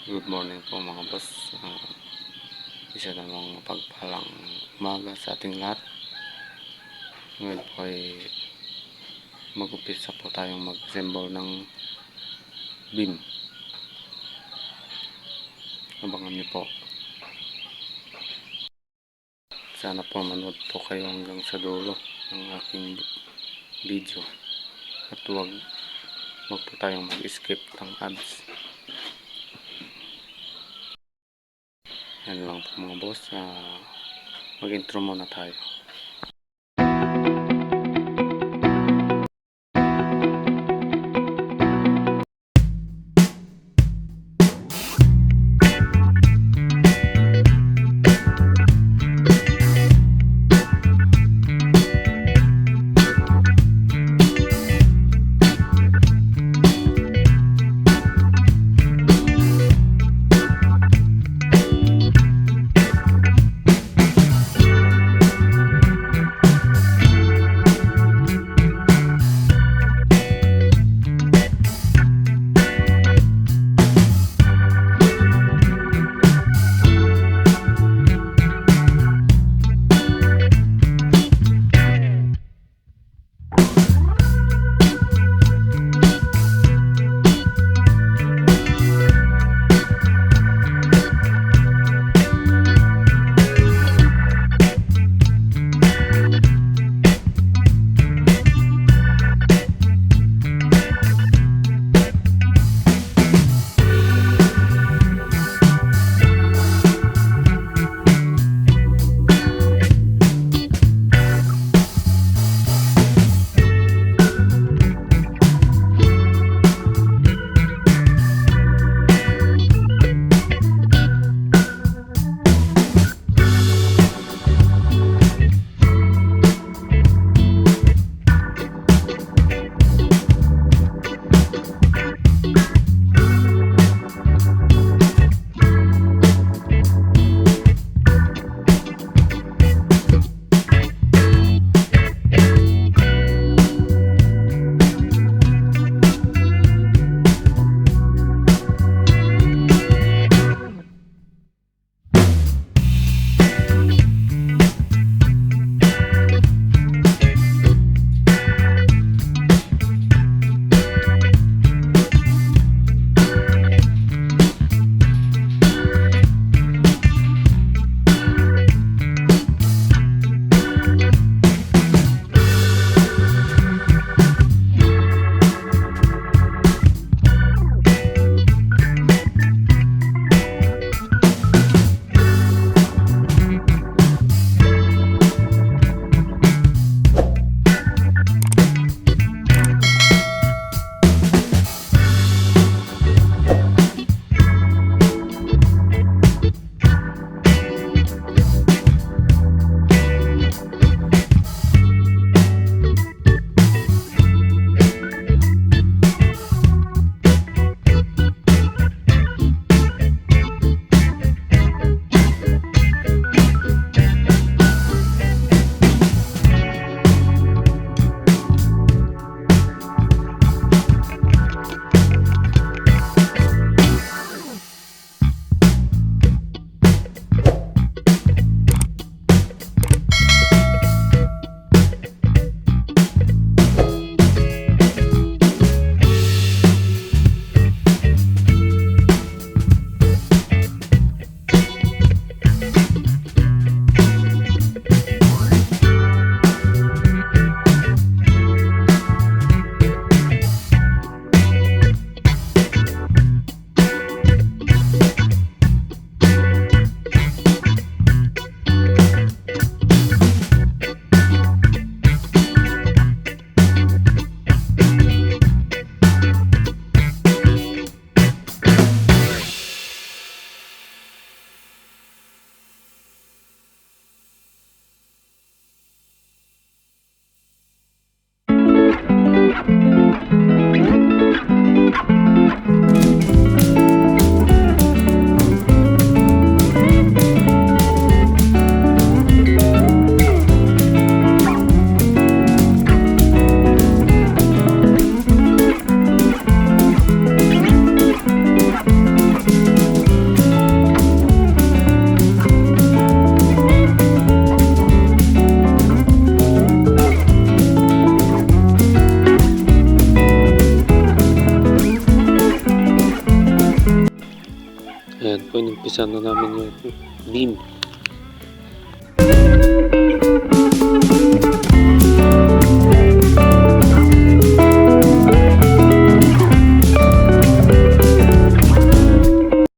Good morning po mga boss. Isa namang pagpalang umaga sa ating lahat. Ngayon po ay mag-upisa po tayong mag-assemble ng beam. Abangan niyo po. Sana po manood po kayo hanggang sa dulo ng aking video. At huwag po tayong mag-skip ng ads. Yan lang po mga boss. Mag-intro muna tayo. Ayan po, inumpisa na namin yung bean.